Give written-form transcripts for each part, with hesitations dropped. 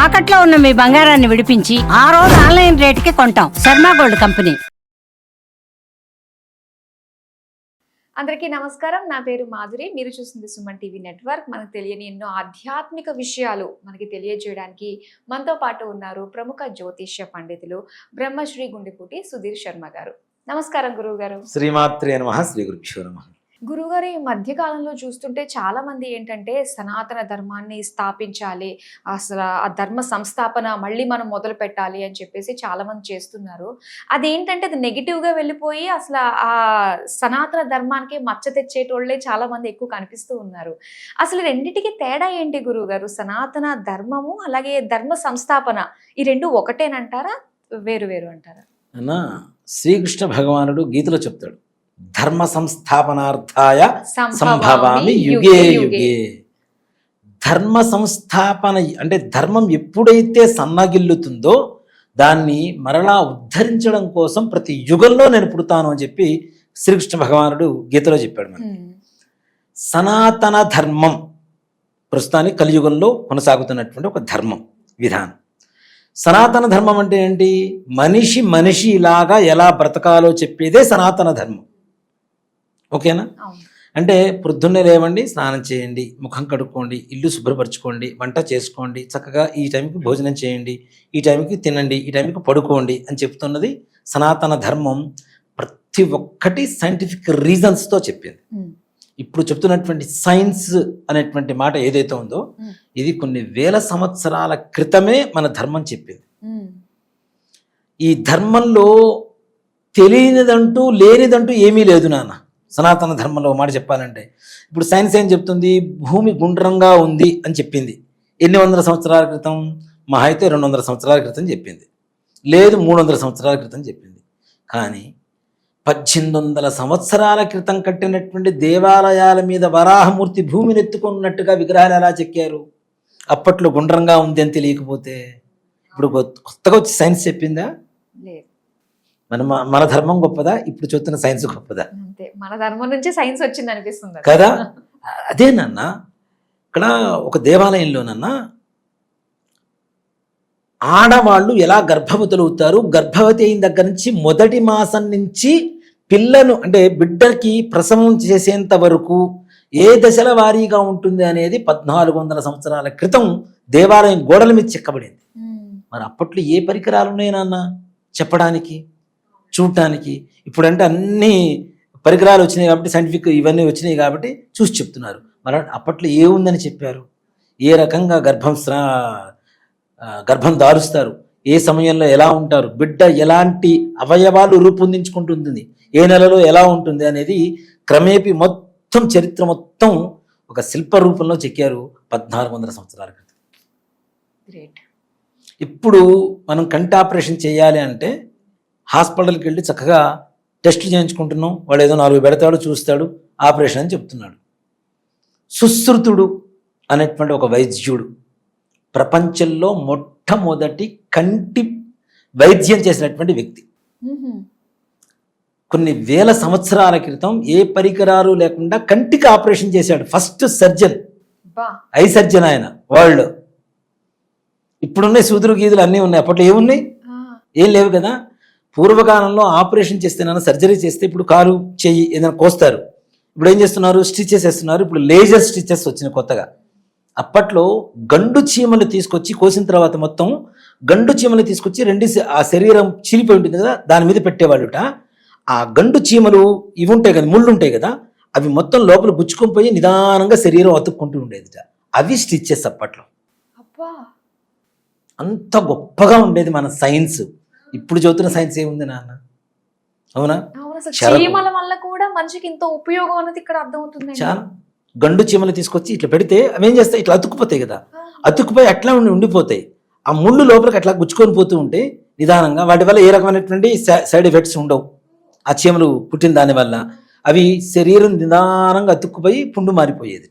తాకట్లో ఉన్న మీ బంగారాన్ని విడిపించి ఆ రోజు ఆన్లైన్ రేటుకి కొంటాం. Sharma gold company. అందరికీ నమస్కారం. నా పేరు మాధురి. మీరు చూస్తుంది సుమన్ టీవీ నెట్వర్క్. మనకు తెలియని ఎన్నో ఆధ్యాత్మిక విషయాలు మనకి తెలియజేయడానికి మనతో పాటు ఉన్నారు ప్రముఖ జ్యోతిష్య పండితులు బ్రహ్మశ్రీ గుండెపూటి సుధీర్ శర్మ గారు. నమస్కారం గురువు గారు. శ్రీమాత్రే నమః. శ్రీ గురుభ్యో నమః. గురుగారు, ఈ మధ్య కాలంలో చూస్తుంటే చాలా మంది ఏంటంటే సనాతన ధర్మాన్ని స్థాపించాలి, అసలు ఆ ధర్మ సంస్థాపన మళ్ళీ మనం మొదలు పెట్టాలి అని చెప్పేసి చాలా మంది చేస్తున్నారు. అదేంటంటే అది నెగిటివ్గా వెళ్ళిపోయి అసలు ఆ సనాతన ధర్మానికి మచ్చ తెచ్చేటోళ్ళే చాలా మంది ఎక్కువ కనిపిస్తూ ఉన్నారు. అసలు రెండిటికి తేడా ఏంటి గురువు గారు? సనాతన ధర్మము అలాగే ధర్మ సంస్థాపన ఈ రెండు ఒకటేనంటారా, వేరు వేరు అంటారా? అన్నా, శ్రీకృష్ణ భగవానుడు గీతలో చెప్తాడు, ధర్మ సంస్థాపనార్థాయ సంభవామి యుగే యుగే. ధర్మ సంస్థాపన అంటే ధర్మం ఎప్పుడైతే సన్నగిల్లుతుందో దాన్ని మరలా ఉద్ధరించడం కోసం ప్రతి యుగంలో నేను పుడతాను అని చెప్పి శ్రీకృష్ణ భగవానుడు గీతలో చెప్పాడు. మనకి సనాతన ధర్మం ప్రస్తుతానికి కలియుగంలో కొనసాగుతున్నటువంటి ఒక ధర్మం విధానం. సనాతన ధర్మం అంటే ఏంటి? మనిషి ఇలాగా ఎలా బ్రతకాలో చెప్పేదే సనాతన ధర్మం. ఓకేనా? అంటే పొద్దున్నే లేవండి, స్నానం చేయండి, ముఖం కడుక్కోండి, ఇల్లు శుభ్రపరచుకోండి, వంట చేసుకోండి, చక్కగా ఈ టైంకి భోజనం చేయండి, ఈ టైంకి తినండి, ఈ టైంకి పడుకోండి అని చెప్తున్నది సనాతన ధర్మం. ప్రతి ఒక్కటి సైంటిఫిక్ రీజన్స్తో చెప్పింది. ఇప్పుడు చెప్తున్నటువంటి సైన్స్ అనేటువంటి మాట ఏదైతే ఉందో ఇది కొన్ని వేల సంవత్సరాల క్రితమే మన ధర్మం చెప్పింది. ఈ ధర్మంలో తెలియనిదంటూ లేనిదంటూ ఏమీ లేదు నాన్న. సనాతన ధర్మంలో మాట చెప్పాలంటే ఇప్పుడు సైన్స్ ఏం చెప్తుంది? భూమి గుండ్రంగా ఉంది అని చెప్పింది. ఎన్ని వందల సంవత్సరాల క్రితం? మహా అయితే 200 సంవత్సరాల క్రితం చెప్పింది, లేదు 300 సంవత్సరాల క్రితం చెప్పింది. కానీ 1800 సంవత్సరాల క్రితం కట్టినటువంటి దేవాలయాల మీద వరాహమూర్తి భూమిని ఎత్తుకున్నట్టుగా విగ్రహాలు ఎలా చెక్కారు? అప్పట్లో గుండ్రంగా ఉంది అని తెలియకపోతే ఇప్పుడు కొత్తగా వచ్చి సైన్స్ చెప్పిందా? మన ధర్మం గొప్పదా? ఇప్పుడు చూస్తున్న సైన్స్ గొప్పదా? మన ధర్మం నుంచి సైన్స్ వచ్చింది అనిపిస్తుంది కదా. అదేనన్నా, ఇక్కడ ఒక దేవాలయంలోనన్నా ఆడవాళ్ళు ఎలా గర్భవతులు అవుతారు, గర్భవతి అయిన దగ్గర నుంచి మొదటి మాసం నుంచి పిల్లను అంటే బిడ్డకి ప్రసవం చేసేంత వరకు ఏ దశల వారీగా ఉంటుంది అనేది 1400 సంవత్సరాల క్రితం దేవాలయం గోడల మీద చెక్కబడింది. మరి అప్పట్లో ఏ పరికరాలు ఉన్నాయి నాన్న చెప్పడానికి, చూడటానికి? ఇప్పుడంటే అన్ని పరికరాలు వచ్చినాయి కాబట్టి, సైంటిఫిక్ ఇవన్నీ వచ్చినాయి కాబట్టి చూసి చెప్తున్నారు. మరి అప్పట్లో ఏముందని చెప్పారు? ఏ రకంగా గర్భం దారుస్తారు, ఏ సమయంలో ఎలా ఉంటారు, బిడ్డ ఎలాంటి అవయవాలు రూపొందించుకుంటుంది, ఏ నెలలో ఎలా ఉంటుంది అనేది క్రమేపీ మొత్తం చరిత్ర మొత్తం ఒక శిల్ప రూపంలో చెక్కారు 1400 సంవత్సరాల క్రితం. ఇప్పుడు మనం కంటి ఆపరేషన్ చేయాలి అంటే హాస్పిటల్కి వెళ్ళి చక్కగా టెస్ట్ చేయించుకుంటున్నాం, వాడు ఏదో 4 పెడతాడు, చూస్తాడు, ఆపరేషన్ అని చెప్తున్నాడు. సుశ్రుతుడు అనేటువంటి ఒక వైద్యుడు ప్రపంచంలో మొట్టమొదటి కంటి వైద్యం చేసినటువంటి వ్యక్తి. కొన్ని వేల సంవత్సరాల క్రితం ఏ పరికరాలు లేకుండా కంటికి ఆపరేషన్ చేశాడు. ఫస్ట్ సర్జన్, ఐ సర్జన్ ఆయన వరల్డ్. ఇప్పుడున్నాయి సూదులు గీదులు అన్నీ ఉన్నాయి, అప్పట్లో ఏమున్నాయి? ఏం లేవు కదా. పూర్వకాలంలో ఆపరేషన్ చేస్తేనన్నా, సర్జరీ చేస్తే ఇప్పుడు కారు చెయ్యి ఏదైనా కోస్తారు, ఇప్పుడు ఏం చేస్తున్నారు? స్టిచెస్ వేస్తున్నారు. ఇప్పుడు లేజర్ స్టిచెస్ వచ్చినాయి కొత్తగా. అప్పట్లో గండు చీమలు తీసుకొచ్చి కోసిన తర్వాత మొత్తం గండు చీమలు తీసుకొచ్చి ఆ శరీరం చీలిపోయి ఉంటుంది కదా, దాని మీద పెట్టేవాళ్ళుట. ఆ గండు చీమలు ఇవి ఉంటాయి కదా, ముళ్ళు ఉంటాయి కదా, అవి మొత్తం లోపల గుచ్చుకొని పోయి నిదానంగా శరీరం అతుక్కుంటూ ఉండేదిట. అవి స్టిచెస్ అప్పట్లో. అంత గొప్పగా ఉండేది మన సైన్స్. ఇప్పుడు చదువుతున్న సైన్స్ ఏముంది నాన్న? అవునా? చీమల వల్ల కూడా మనిషికి ఇంత ఉపయోగం అనేది ఇక్కడ అర్థమవుతుంది. చాలా గండు చీమలు తీసుకొచ్చి ఇట్లా పెడితే అవి ఏం చేస్తాయి? ఇట్లా అతుక్కుపోతాయి కదా, అతుక్కుపోయి అట్లా ఉండిపోతాయి. ఆ ముళ్ళు లోపలికి అట్లా గుచ్చుకొని పోతూ ఉంటే నిదానంగా వాటి వల్ల ఏ రకమైనటువంటి సైడ్ ఎఫెక్ట్స్ ఉండవు. ఆ చీమలు పుట్టిన దానివల్ల అవి శరీరం నిదానంగా అతుక్కుపోయి పుండు మారిపోయేది.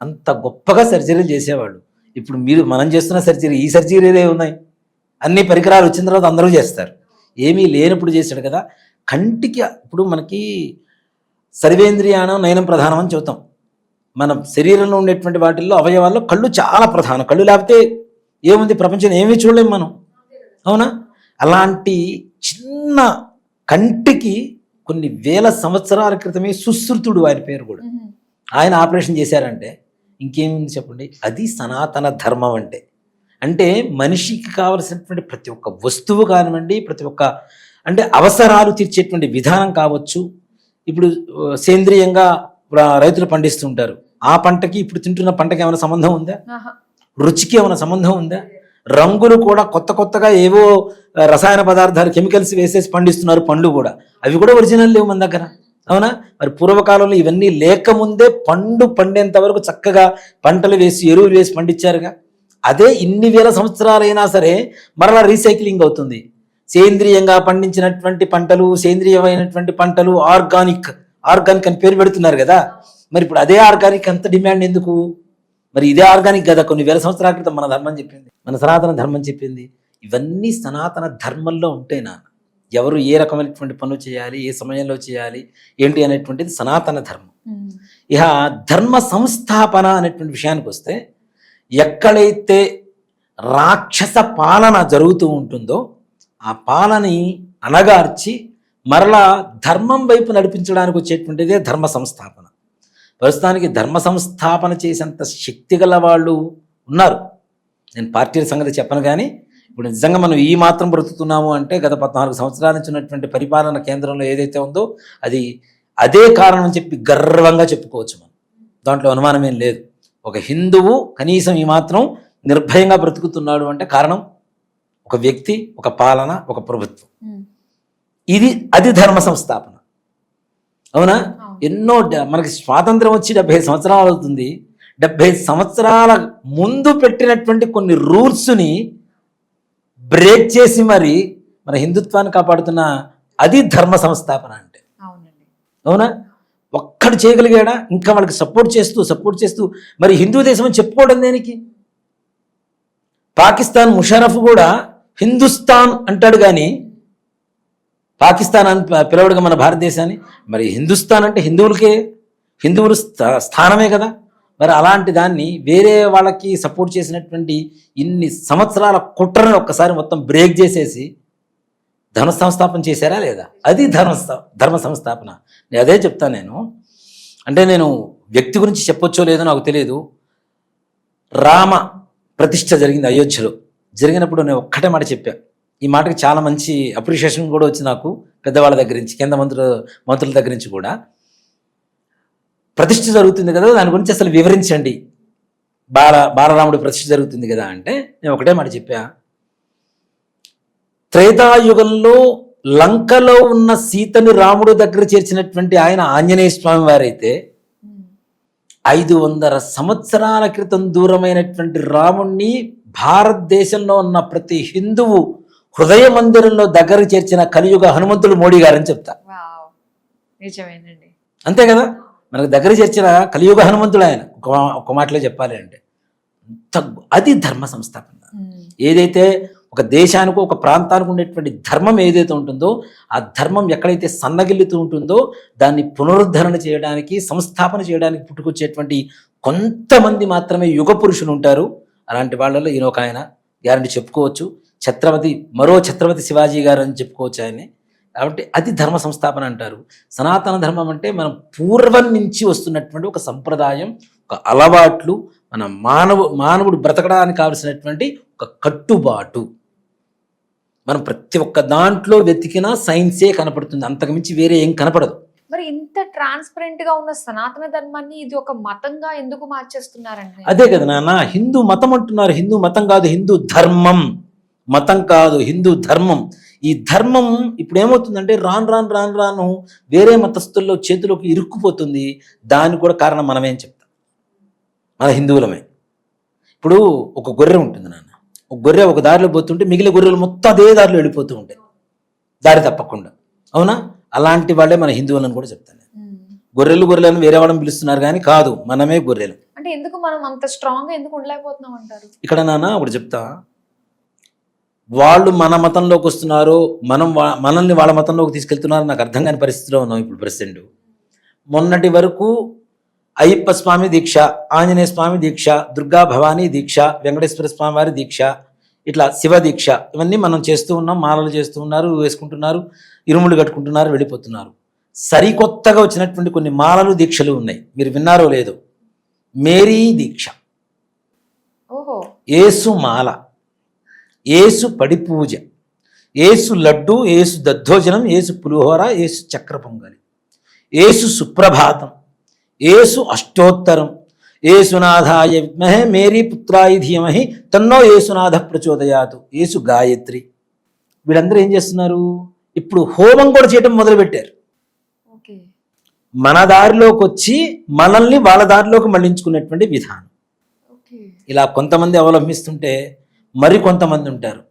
అంత గొప్పగా సర్జరీలు చేసేవాళ్ళు. ఇప్పుడు మనం చేస్తున్న సర్జరీ, ఈ సర్జరీలే ఉన్నాయి. అన్ని పరికరాలు వచ్చిన తర్వాత అందరూ చేస్తారు. ఏమీ లేనప్పుడు చేశాడు కదా. కంటికి ఇప్పుడు మనకి సర్వేంద్రియానం నయనం ప్రధానం అని చెబుతాం. మన శరీరంలో ఉండేటువంటి వాటిల్లో అవయవాల్లో కళ్ళు చాలా ప్రధానం. కళ్ళు లేకపోతే ఏముంది ప్రపంచంలో ఏమీ చూడలేము మనం, అవునా? అలాంటి చిన్న కంటికి కొన్ని వేల సంవత్సరాల క్రితమే సుశ్రుతుడు ఆయన పేరు కూడా, ఆయన ఆపరేషన్ చేశారంటే ఇంకేముంది చెప్పండి. అది సనాతన ధర్మం అంటే. అంటే మనిషికి కావలసినటువంటి ప్రతి ఒక్క వస్తువు కానివ్వండి, ప్రతి ఒక్క అంటే అవసరాలు తీర్చేటువంటి విధానం కావచ్చు. ఇప్పుడు సేంద్రియంగా రైతులు పండిస్తుంటారు, ఆ పంటకి ఇప్పుడు తింటున్న పంటకి ఏమైనా సంబంధం ఉందా? రుచికి ఏమైనా సంబంధం ఉందా? రంగులు కూడా కొత్త కొత్తగా ఏవో రసాయన పదార్థాలు కెమికల్స్ వేసేసి పండిస్తున్నారు పండ్లు కూడా, అవి కూడా ఒరిజినల్ లేవు మన దగ్గర, అవునా? మరి పూర్వకాలంలో ఇవన్నీ లేకముందే పండు పండేంత వరకు చక్కగా పంటలు వేసి ఎరువులు వేసి పండించారుగా. అదే ఇన్ని వేల సంవత్సరాలైనా సరే మరలా రీసైక్లింగ్ అవుతుంది. సేంద్రియంగా పండించినటువంటి పంటలు, సేంద్రియమైనటువంటి పంటలు, ఆర్గానిక్ అని పేరు పెడుతున్నారు కదా. మరి ఇప్పుడు అదే ఆర్గానిక్ అంత డిమాండ్ ఎందుకు? మరి ఇదే ఆర్గానిక్ కదా కొన్ని వేల సంవత్సరాల క్రితం మన ధర్మం చెప్పింది, మన సనాతన ధర్మం చెప్పింది. ఇవన్నీ సనాతన ధర్మంలో ఉంటేనా ఎవరు ఏ రకమైనటువంటి పనులు చేయాలి, ఏ సమయంలో చేయాలి ఏంటి అనేటువంటిది సనాతన ధర్మం. ఇక ధర్మ సంస్థాపన అనేటువంటి విషయానికి వస్తే, ఎక్కడైతే రాక్షస పాలన జరుగుతూ ఉంటుందో ఆ పాలని అణగార్చి మరలా ధర్మం వైపు నడిపించడానికి వచ్చేటువంటిదే ధర్మ సంస్థాపన. ప్రస్తుతానికి ధర్మ సంస్థాపన చేసేంత శక్తి గల వాళ్ళు ఉన్నారు. నేను పార్టీల సంగతి చెప్పను, కానీ ఇప్పుడు నిజంగా మనం ఈ మాత్రం బ్రతుకుతున్నాము అంటే గత 14 సంవత్సరాల నుంచి ఉన్నటువంటి పరిపాలన కేంద్రంలో ఏదైతే ఉందో అది అదే కారణం అని చెప్పి గర్వంగా చెప్పుకోవచ్చు మనం, దాంట్లో అనుమానమేం లేదు. ఒక హిందువు కనీసం ఈ మాత్రం నిర్భయంగా బ్రతుకుతున్నాడు అంటే కారణం ఒక వ్యక్తి, ఒక పాలన, ఒక ప్రభుత్వం. అది ధర్మ సంస్థాపన, అవునా? ఎన్నో మనకి స్వాతంత్రం వచ్చి 75 సంవత్సరాలు అవుతుంది. 75 సంవత్సరాల ముందు పెట్టినటువంటి కొన్ని రూల్స్ని బ్రేక్ చేసి మరి మన హిందుత్వాన్ని కాపాడుతున్న అది ధర్మ సంస్థాపన అంటే, అవునా? ఒక్కడు చేయగలిగాడా? ఇంకా వాళ్ళకి సపోర్ట్ చేస్తూ మరి హిందూ దేశం అని చెప్పుకోవడం దేనికి? పాకిస్తాన్ ముషరఫ్ కూడా హిందుస్థాన్ అంటాడు, కానీ పాకిస్తాన్ అని పిలవడుగా మన భారతదేశాన్ని. మరి హిందుస్థాన్ అంటే హిందువులు స్థానమే కదా. మరి అలాంటి దాన్ని వేరే వాళ్ళకి సపోర్ట్ చేసినటువంటి ఇన్ని సంవత్సరాల కుట్రను ఒక్కసారి మొత్తం బ్రేక్ చేసేసి ధర్మ సంస్థాపన చేశారా లేదా? అది ధర్మ సంస్థాపన. నేను అదే చెప్తాను. నేను వ్యక్తి గురించి చెప్పొచ్చో లేదో నాకు తెలియదు. రామ ప్రతిష్ఠ జరిగింది అయోధ్యలో. జరిగినప్పుడు నేను ఒక్కటే మాట చెప్పా. ఈ మాటకి చాలా మంచి అప్రిషియేషన్ కూడా వచ్చి నాకు పెద్దవాళ్ళ దగ్గర నుంచి, కేంద్ర మంత్రుల దగ్గర నుంచి కూడా. ప్రతిష్ఠ జరుగుతుంది కదా, దాని గురించి అసలు వివరించండి. బాలరాముడి ప్రతిష్ఠ జరుగుతుంది కదా అంటే నేను ఒకటే మాట చెప్పా. త్రేతాయుగంలో లంకలో ఉన్న సీతని రాముడు దగ్గర చేర్చినటువంటి ఆయన ఆంజనేయ స్వామి వారైతే 500 సంవత్సరాల క్రితం దూరమైనటువంటి రాముణ్ణి భారతదేశంలో ఉన్న ప్రతి హిందువు హృదయ మందిరంలో దగ్గర చేర్చిన కలియుగ హనుమంతుడు మోడీ గారని చెప్తా. నిజమేనండి, అంతే కదా. మనకు దగ్గర చేర్చిన కలియుగ హనుమంతుడు ఆయన. ఒక మాటలో చెప్పాలి అంటే అది ధర్మ సంస్థాపన. ఏదైతే ఒక దేశానికి, ఒక ప్రాంతానికి ఉండేటువంటి ధర్మం ఏదైతే ఉంటుందో ఆ ధర్మం ఎక్కడైతే సన్నగిల్లుతూ ఉంటుందో దాన్ని పునరుద్ధరణ చేయడానికి, సంస్థాపన చేయడానికి పుట్టుకొచ్చేటువంటి కొంతమంది మాత్రమే యుగ పురుషులు ఉంటారు. అలాంటి వాళ్ళలో ఈయన ఒక ఆయన గ్యారంటీ చెప్పుకోవచ్చు. మరో ఛత్రపతి శివాజీ గారు అని చెప్పుకోవచ్చు ఆయన్ని. కాబట్టి అది ధర్మ సంస్థాపన అంటారు. సనాతన ధర్మం అంటే మనం పూర్వం నుంచి వస్తున్నటువంటి ఒక సంప్రదాయం, ఒక అలవాట్లు, మన మానవుడు బ్రతకడానికి కావలసినటువంటి ఒక కట్టుబాటు. మనం ప్రతి ఒక్క దాంట్లో వెతికినా సైన్సే కనపడుతుంది, అంతకుమించి వేరే ఏం కనపడదు. మరి ఇంత ట్రాన్స్పరెంట్ గా ఉన్న సనాతన ధర్మాన్ని ఇది ఒక మతంగా ఎందుకు మార్చేస్తున్నారండి? అదే కదా నాన్న, హిందూ మతం అంటున్నారు. హిందూ మతం కాదు, హిందూ ధర్మం. మతం కాదు, హిందూ ధర్మం. ఈ ధర్మం ఇప్పుడు ఏమవుతుందంటే రాను వేరే మతస్థుల్లో చేతిలోకి ఇరుక్కుపోతుంది. దానికి కూడా కారణం మనమేం చెప్తాం, మన హిందువులమే. ఇప్పుడు ఒక గొర్రె ఉంటుంది నాన్న, ఒక గొర్రె ఒక దారిలో పోతుంటే మిగిలిన గొర్రెలు మొత్తం అదే దారిలో వెళ్ళిపోతూ ఉంటాయి, దారి తప్పకుండా, అవునా? అలాంటి వాళ్ళే మన హిందువులను కూడా చెప్తాను. గొర్రెలను వేరే వాళ్ళని పిలుస్తున్నారు కానీ కాదు, మనమే గొర్రెలు. అంటే ఎందుకు మనం అంత స్ట్రాంగ్ గా ఎందుకు ఉండలేకపోతున్నాం అంటారు? ఇక్కడ నాన్న ఒకటి చెప్తా. వాళ్ళు మన మతంలోకి వస్తున్నారు, మనల్ని వాళ్ళ మతంలోకి తీసుకెళ్తున్నారు. నాకు అర్థం కాని పరిస్థితిలో ఉన్నాం ఇప్పుడు ప్రెసిడెంట్. మొన్నటి వరకు అయ్యప్ప స్వామి దీక్ష, ఆంజనేయ స్వామి దీక్ష, దుర్గా భవానీ దీక్ష, వెంకటేశ్వర స్వామి వారి దీక్ష, ఇట్లా శివ దీక్ష, ఇవన్నీ మనం చేస్తూ ఉన్నాం. మాలలు చేస్తూ ఉన్నారు, వేసుకుంటున్నారు, ఇరుములు కట్టుకుంటున్నారు, వెళ్ళిపోతున్నారు. సరికొత్తగా వచ్చినటువంటి కొన్ని మాలలు దీక్షలు ఉన్నాయి, మీరు విన్నారో లేదో. మేరీ దీక్ష, ఓహో, ఏసు మాల, ఏసు పడి పూజ, ఏసు లడ్డు, ఏసు దద్దోజనం, ఏసు పులిహోర, ఏసు చక్ర పొంగలి, ఏసు సుప్రభాతం, ఏసు అష్టోత్తరం, ఏసునాథాయ విద్మహే మేరీ పుత్రాయ ధీమహి తన్నో ఏసునాథ ప్రచోదయాతు, ఏసు గాయత్రి. వీళ్ళందరూ ఏం చేస్తున్నారు, ఇప్పుడు హోమం కూడా చేయడం మొదలుపెట్టారు. ఓకే, మన దారిలోకి వచ్చి మనల్ని వాళ్ళ దారిలోకి మళ్లించుకునేటువంటి విధానం. ఓకే, ఇలా కొంతమంది అవలంబిస్తుంటే మరి కొంతమంది ఉంటారు,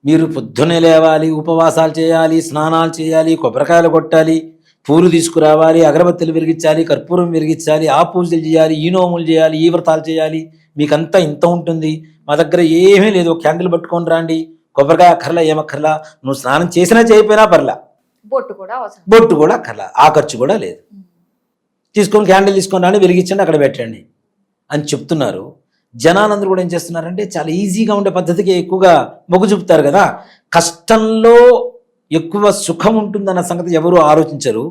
మీరు పొద్దునే లేవాలి, ఉపవాసాలు చేయాలి, స్నానాలు చేయాలి, కొబ్బరికాయలు కొట్టాలి, పూలు తీసుకురావాలి, అగరబత్తులు వెలిగించాలి, కర్పూరం వెలిగించాలి, ఆ పూజలు చేయాలి, ఈ నోములు చేయాలి, ఈ వ్రతాలు చేయాలి, మీకంతా ఇంత ఉంటుంది, మా దగ్గర ఏమీ లేదు, క్యాండిల్ పట్టుకొని రాండి, కొబ్బరికాయ అక్కర్లా, ఏమక్కర్లా, నువ్వు స్నానం చేసినా చేయకపోయినా పర్లా, బొట్టు కూడా అవసరం, బొట్టు కూడా అక్కర్లా, ఆ ఖర్చు కూడా లేదు, తీసుకొని క్యాండిల్ తీసుకొని రాండి, వెలిగించండి, అక్కడ పెట్టండి అని చెప్తున్నారు. జనాలందరూ కూడా ఏం చేస్తున్నారంటే చాలా ఈజీగా ఉండే పద్ధతికి ఎక్కువగా మొగ్గు చూపుతారు కదా. కష్టంలో ఎక్కువ సుఖం ఉంటుందన్న సంగతి ఎవరు ఆలోచించరు.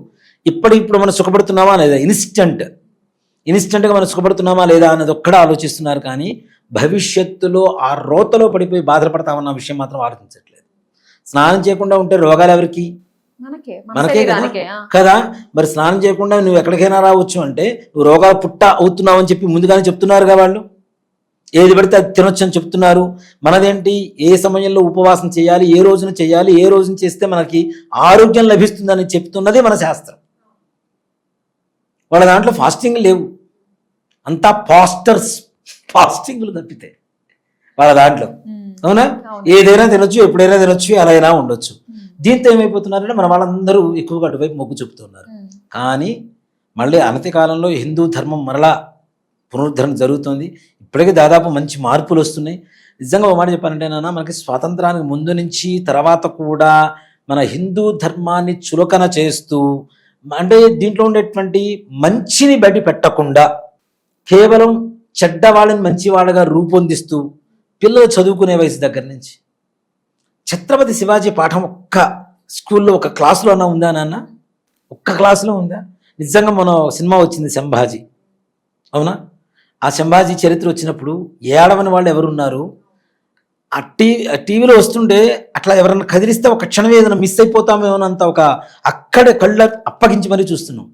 ఇప్పుడు మనం సుఖపడుతున్నామా లేదా, ఇన్స్టెంట్గా మనం సుఖపడుతున్నామా లేదా అన్నది ఒక్కడ ఆలోచిస్తున్నారు. కానీ భవిష్యత్తులో ఆ రోతలో పడిపోయి బాధపడతామన్న విషయం మాత్రం ఆలోచించట్లేదు. స్నానం చేయకుండా ఉంటే రోగాలు ఎవరికి, మనకే కదా. మరి స్నానం చేయకుండా నువ్వు ఎక్కడికైనా రావచ్చు అంటే నువ్వు రోగాలు పుట్ట అవుతున్నావు అని చెప్పి ముందుగానే చెప్తున్నారుగా వాళ్ళు. ఏది పడితే అది తినొచ్చు అని చెప్తున్నారు. మనదేంటి, ఏ సమయంలో ఉపవాసం చేయాలి, ఏ రోజున చేయాలి, ఏ రోజున చేస్తే మనకి ఆరోగ్యం లభిస్తుందని చెప్తున్నది మన శాస్త్రం. వాళ్ళ దాంట్లో ఫాస్టింగ్ లేవు, అంతా ఫాస్టింగ్లు తప్పితే వాళ్ళ దాంట్లో. అవునా, ఏదైనా తినొచ్చు, ఎప్పుడైనా తినొచ్చు, ఎలా అయినా ఉండొచ్చు. దీంతో ఏమైపోతున్నారంటే మన వాళ్ళందరూ ఎక్కువగా అటువైపు మొగ్గు చూపుతున్నారు. కానీ మళ్ళీ అనతి కాలంలో హిందూ ధర్మం మరలా పునరుద్ధరణ జరుగుతుంది. ఇప్పటికీ దాదాపు మంచి మార్పులు వస్తున్నాయి. నిజంగా ఒక మాట చెప్పాలంటే నాన్న, మనకి స్వాతంత్రానికి ముందు నుంచి తర్వాత కూడా మన హిందూ ధర్మాన్ని చులకన చేస్తూ, అంటే దీంట్లో ఉండేటువంటి మంచిని బయట పెట్టకుండా కేవలం చెడ్డవాళ్ళని మంచివాళ్ళగా రూపొందిస్తూ పిల్లలు చదువుకునే వయసు దగ్గర నుంచి ఛత్రపతి శివాజీ పాఠం ఒక్క స్కూల్లో ఒక క్లాసులోనా ఉందా నాన్న? ఒక్క క్లాసులో ఉందా? నిజంగా మన సినిమా వచ్చింది సంభాజీ, అవునా? ఆ సంభాజీ చరిత్ర వచ్చినప్పుడు ఏడవని వాళ్ళు ఎవరున్నారు? ఆ టీవీలో వస్తుంటే అట్లా ఎవరన్నా కదిలిస్తే ఒక క్షణం ఏదైనా మిస్ అయిపోతామేమోనంత ఒక అక్కడే కళ్ళ అప్పగించి మరీ చూస్తున్నాం.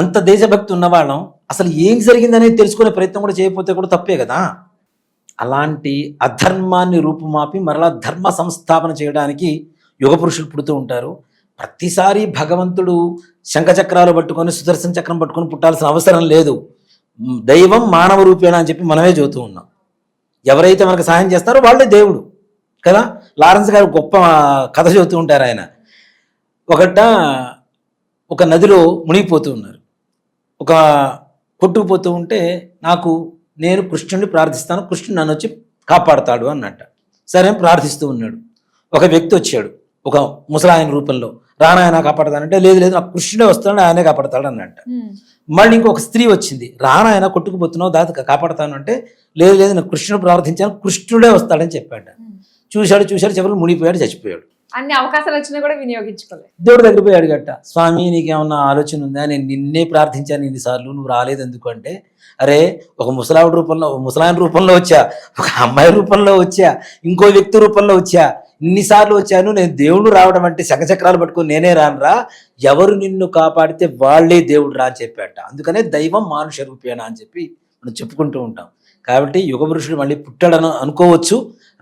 అంత దేశభక్తి ఉన్నవాళ్ళం అసలు ఏం జరిగిందనేది తెలుసుకునే ప్రయత్నం కూడా చేయకపోతే కూడా తప్పే కదా. అలాంటి అధర్మాన్ని రూపుమాపి మరలా ధర్మ సంస్థాపన చేయడానికి యుగ పురుషులు పుడుతూ ఉంటారు. ప్రతిసారి భగవంతుడు శంఖచక్రాలు పట్టుకొని సుదర్శన చక్రం పట్టుకొని పుట్టాల్సిన అవసరం లేదు. దైవం మానవ రూపేణ అని చెప్పి మనమే చూస్తూ ఉన్నాం. ఎవరైతే మనకు సహాయం చేస్తారో వాళ్ళే దేవుడు కదా. లారెన్స్ గారు గొప్ప కథ చెబుతూ ఉంటారు. ఆయన ఒక నదిలో మునిగిపోతూ ఉన్నారు. ఒక కొట్టుకుపోతూ ఉంటే నేను కృష్ణుడిని ప్రార్థిస్తాను, కృష్ణుడు నన్ను వచ్చి కాపాడుతాడు అన్నట్ట. సరే ప్రార్థిస్తూ ఉన్నాడు. ఒక వ్యక్తి వచ్చాడు ఒక ముసలాయన రూపంలో, రానాయన కాపాడతానంటే లేదు నాకు కృష్ణుడే వస్తాడు, ఆయనే కాపాడతాడు అన్నట్ట. మళ్ళీ ఇంకొక స్త్రీ వచ్చింది, రానాయన కొట్టుకుపోతున్నావు దాత కాపాడతాను అంటే లేదు నాకు కృష్ణుడు ప్రార్థించాను, కృష్ణుడే వస్తాడని చెప్పాడు. చూశాడు చివరికి మునిగిపోయాడు, చచ్చిపోయాడు. అన్ని అవకాశాలు వచ్చినా కూడా వినియోగించుకోలేదు. దేవుడు దగ్గర పోయాడు గట్ట, స్వామి నీకేమన్నా ఆలోచన ఉందా, నేను నిన్నే ప్రార్థించాను ఇన్నిసార్లు, నువ్వు రాలేదు ఎందుకు అంటే, అరే ఒక ముసలాయన రూపంలో వచ్చా, ఒక అమ్మాయి రూపంలో వచ్చా, ఇంకో వ్యక్తి రూపంలో వచ్చా, ఇన్నిసార్లు వచ్చాను, నేను దేవుడు రావడం అంటే శంఖచక్రాలు పట్టుకొని నేనే రానురా, ఎవరు నిన్ను కాపాడితే వాళ్ళే దేవుడు రా అని చెప్పాట. అందుకనే దైవం మానుష రూపేణ అని చెప్పి మనం చెప్పుకుంటూ ఉంటాం. కాబట్టి యుగ పురుషుడు మళ్ళీ పుట్టాడని అనుకోవచ్చు.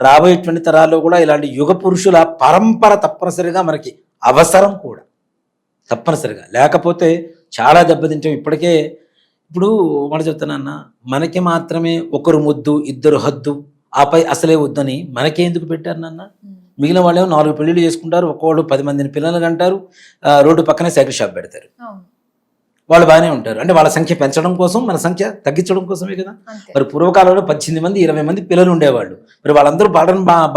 రాబోయేటువంటి తరాల్లో కూడా ఇలాంటి యుగ పురుషుల పరంపర తప్పనిసరిగా మనకి అవసరం కూడా, తప్పనిసరిగా. లేకపోతే చాలా దెబ్బతింటాం. ఇప్పుడు మనం చెప్తానన్నా, మనకి మాత్రమే ఒకరు ముద్దు ఇద్దరు హద్దు, ఆపై అసలే వద్దని మనకే ఎందుకు పెట్టారు నాన్న? మిగిలిన వాళ్ళేమో 4 పెళ్లిళ్ళు చేసుకుంటారు, ఒక్కోళ్ళు 10 మందిని పిల్లలు అంటారు, రోడ్డు పక్కనే సైకిల్ షాప్ పెడతారు. వాళ్ళు బాగానే ఉంటారు. అంటే వాళ్ళ సంఖ్య పెంచడం కోసం, మన సంఖ్య తగ్గించడం కోసమే కదా. మరి పూర్వకాలంలో 18 మంది 20 మంది పిల్లలు ఉండేవాళ్ళు. మరి వాళ్ళందరూ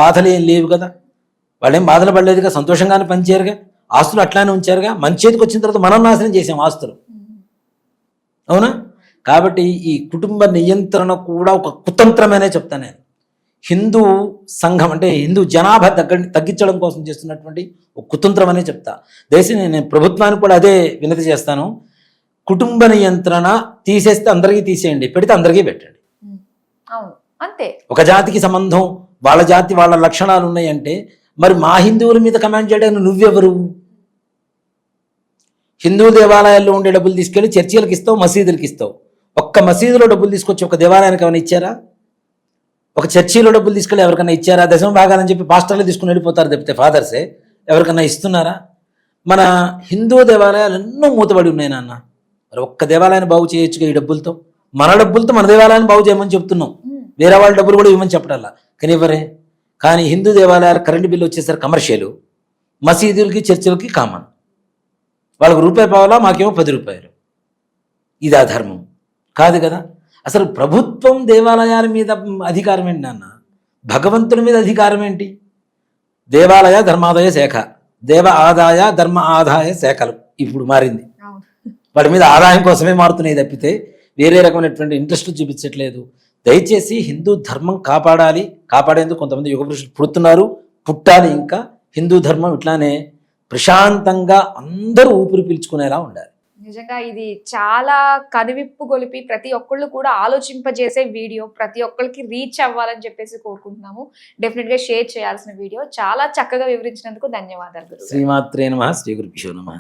బాధలు ఏం లేవు కదా, వాళ్ళేం బాధలు పడలేదుగా, సంతోషంగానే పనిచేయరుగా, ఆస్తులు అట్లానే ఉంచారుగా. మన చేతికి వచ్చిన తర్వాత మనం నాశనం చేసాం ఆస్తులు, అవునా? కాబట్టి ఈ కుటుంబ నియంత్రణ కూడా ఒక కుతంత్రమనే చెప్తాను నేను. హిందూ సంఘం అంటే హిందూ జనాభా తగ్గించడం కోసం చేస్తున్నటువంటి ఒక కుతంత్రం అనే చెప్తా. దయచేసి నేను ప్రభుత్వానికి కూడా అదే వినతి చేస్తాను. కుటుంబ నియంత్రణ తీసేస్తే అందరికీ తీసేయండి, పెడితే అందరికీ పెట్టండి. అవును, అంతే. ఒక జాతికి సంబంధం, వాళ్ళ జాతి వాళ్ళ లక్షణాలు ఉన్నాయంటే మరి మా హిందువుల మీద కమాండ్ చేయడానికి నువ్వెవరు? హిందూ దేవాలయాల్లో ఉండే డబ్బులు తీసుకెళ్ళి చర్చిలకు ఇస్తావు, మసీదులకు ఇస్తావు. ఒక్క మసీదులో డబ్బులు తీసుకొచ్చి ఒక దేవాలయానికి ఏమైనా ఇచ్చారా? ఒక చర్చిలో డబ్బులు తీసుకెళ్ళి ఎవరికైనా ఇచ్చారా? దశమ భాగాలని చెప్పి పాస్టర్లు తీసుకుని వెళ్ళిపోతారు తప్పితే ఫాదర్సే ఎవరికైనా ఇస్తున్నారా? మన హిందూ దేవాలయాలు ఎన్నో మూతబడి ఉన్నాయి నాన్న. మరి ఒక్క దేవాలయాన్ని బాగు చేయొచ్చుగా ఈ డబ్బులతో. మన డబ్బులతో మన దేవాలయాన్ని బాగు చేయమని చెప్తున్నాం, వేరే వాళ్ళ డబ్బులు కూడా ఇవ్వమని చెప్పడాలా. కానీ ఇవ్వరే. కానీ హిందూ దేవాలయాలు కరెంటు బిల్లు వచ్చేసరికి కమర్షియల్, మసీదులకి చర్చిలకి కామన్. వాళ్ళకు రూపాయి పావాలా, మాకేమో 10 రూపాయలు. ఇది ధర్మం కాదు కదా. అసలు ప్రభుత్వం దేవాలయాల మీద అధికారం ఏంటి నాన్న? భగవంతుని మీద అధికారం ఏంటి? దేవాలయ ధర్మాదాయ శాఖ, దేవ ఆదాయ ధర్మ ఆదాయ శాఖలు ఇప్పుడు మారింది. వాటి మీద ఆదాయం కోసమే మారుతున్నాయి తప్పితే వేరే రకమైనటువంటి ఇంట్రెస్ట్ చూపించట్లేదు. దయచేసి హిందూ ధర్మం కాపాడాలి. కాపాడేందుకు కొంతమంది యుగ పురుషులు పుడుతున్నారు, పుట్టాలి. ఇంకా హిందూ ధర్మం ఇట్లానే ప్రశాంతంగా అందరూ ఊపిరి పీల్చుకునేలా ఉండాలి. నిజంగా ఇది చాలా కనువిప్పు గొలిపి ప్రతి ఒక్కళ్ళు కూడా ఆలోచింపజేసే వీడియో, ప్రతి ఒక్కరికి రీచ్ అవ్వాలని చెప్పేసి కోరుకుంటున్నాము. డెఫినెట్ గా షేర్ చేయాల్సిన వీడియో. చాలా చక్కగా వివరించినందుకు ధన్యవాదాలు. శ్రీమాత్రే నమః. శ్రీ గురుభ్యో నమః.